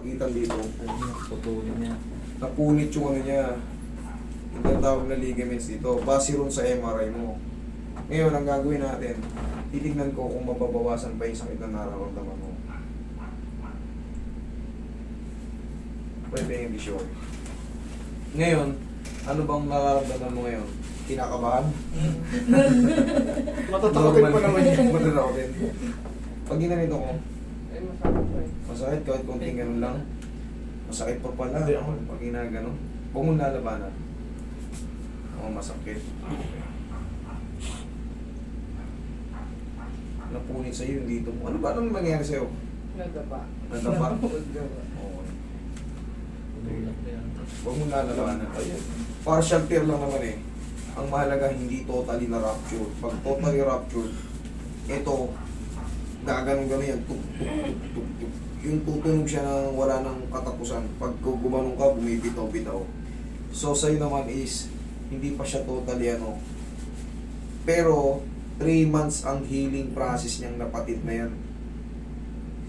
pagitan dito. Putulin niya. Napunit yung ano niya. Yung tinatawag na ligaments dito. Base ron sa MRI mo. Ngayon, ang gagawin natin, titignan ko kung mababawasan pa yung sakit na nararamdaman mo. Pwede hindi sure. Ngayon, ano bang nararamdaman mo ngayon? Kinakabahan? Matatakotin pa naman yun. Matatakotin. Pag ginanito ko, Eh, masakit po eh. masakit kahit konting ganun lang. Masakit pa pala. Hindi ako. Pag ginagano. Huwag mong lalabanan. Oo, masakit. Napunit sa'yo yung dito mo. Ano ba nang nangyari sa'yo? Nagdapa. Nagdapa? Nagdapa. Okay. Tulak na yan. Huwag mong lalabanan. Partial tear lang naman eh. Ang mahalaga hindi totally na rupture. Pag totally rupture, ito, gaganon-ganon yan. Tuk, tuk, tuk, tuk, tuk. Yung tutunog siya ng wala ng katapusan. Pag gumanong ka, bumibitaw-bitaw. So sa'yo naman is, hindi pa siya totally ano. Pero, 3 months ang healing process niyang napatid na yan.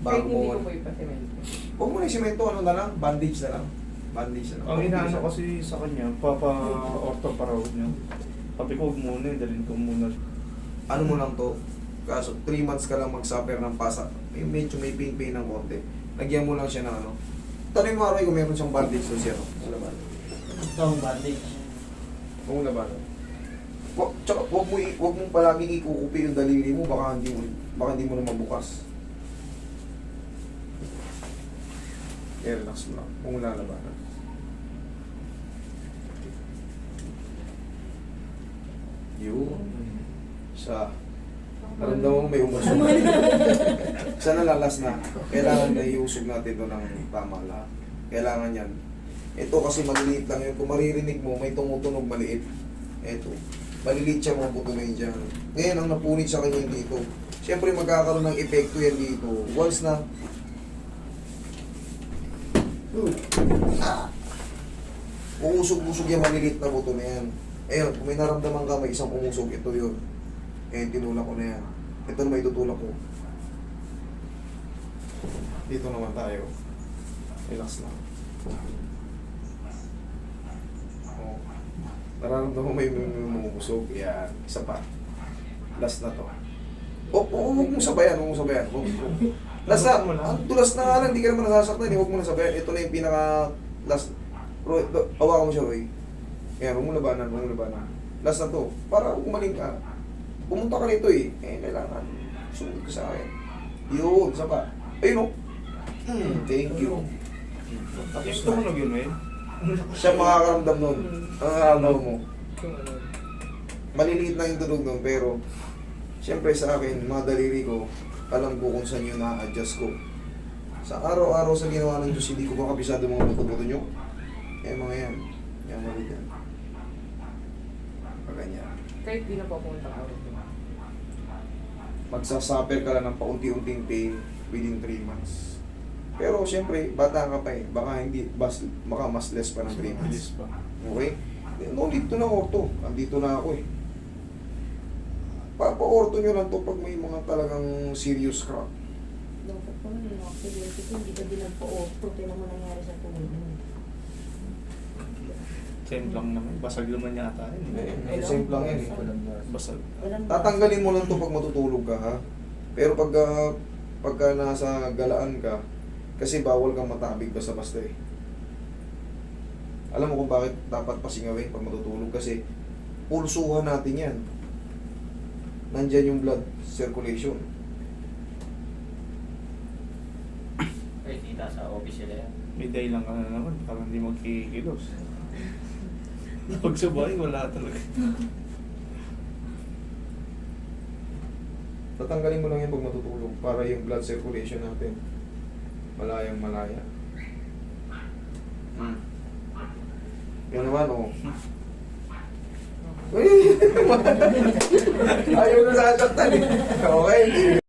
Kahit Bago hindi mo, ko po ipasemento. huwag mo na yung semento, ano na lang, bandage na lang. Bandage na lang. Ang inaano kasi sa kanya, papa-ortho pa raw niya. Sabi ko, huwag muna, dalhin ko muna. Ano mo lang to, kaso 3 months ka lang mag-suffer ng pasa, medyo may pain ng konti. Lagyan mo lang siya ng ano. Tanong mo araw kung meron siyang bandage doon siya, no? Sa laban. Ito ang bandage. Huwag mo laban. Tsaka huwag mong palaging ikukupi yung daliri mo, baka hindi mo na mabukas. Relax mo lang. Huwag mo lalabanan. Yun. Sa naramdaman mo may umusog. Sa nalalas na, kailangan na iusog natin ito ng tama lang. Kailangan yan. Ito kasi maliliit lang yun. Kung maririnig mo, may tumutunog maliit. Ito. Maliliit siya mga buto na yun dyan. Ngayon, ang napunit sa kanya yung dito. Siyempre, magkakaroon ng epekto yan dito. Once na uusog-usog yung maliliit na buto na yan. Ayun, kung may naramdaman ka, may isang umusog, ito yun. Eh, tinulak ko na yan. Ito na may tutulak ko. Dito naman tayo. Relax lang. Oh. Nararamdaman mo may umusog. Yan, isa pa. Last na to. Huwag mong sabayan, huwag mong sabayan. Last na, ang tulas na nga lang, hindi ka naman nasasaktan, huwag mo na sabayan. Ito na yung pinaka last. Roy, hawakan mo siya, Roy. Yan, huwag mo labanan, huwag mo labanan. Last na to, para umaling ka. Pumunta ka nito eh, kailangan. Sumunod ka sa akin. Yun, isa pa. Ayun o. Thank you. Tapos tumunog yun eh. Siya makakaramdam nun. Ang nararamdaman mo. Kung ano. Maliliit na yung tunog nun, pero siyempre sa akin, mga daliri ko, alam ko kung saan yun na-adjust ko. Sa araw-araw sa ginawa ng Diyos, hindi ko pa kabisado mga buto-buto nyo. Eh mga yan. Yan mga yan. Paganyan. Kahit di na po pumunta ka ulit. Magsasuffer ka lang ng paunti-unting pain within 3 months. Pero siyempre, bata ka pa eh. Baka mas less pa ng 3 months. Bilis pa. Okay? No need to na orto. Andito na ako eh. Papa-orto nyo lang to pag may mga talagang serious crack. Dapat po nung aksidente ko, hindi ka din nagpo-orto. Kaya naman nangyari sa tuhod mo. Same lang naman. Basag naman yata yun. Simple lang yan eh. Basag. Walang Tatanggalin mo lang to pag matutulog ka ha. Pero pagka nasa galaan ka, kasi bawal kang matabig basta-basta eh. Alam mo kung bakit dapat pasingawin pag matutulog? Kasi pulsuhan natin yan. Nandyan yung blood circulation. Ay, tita sa office sila yan. May day lang ka na naman. Parang hindi magkikilos. Pag sabay, wala talaga. Tatanggalin mo lang yan pag matutulog para yung blood circulation natin malayang malaya. Yan naman, oh. Ayaw na sasaktan eh. Okay.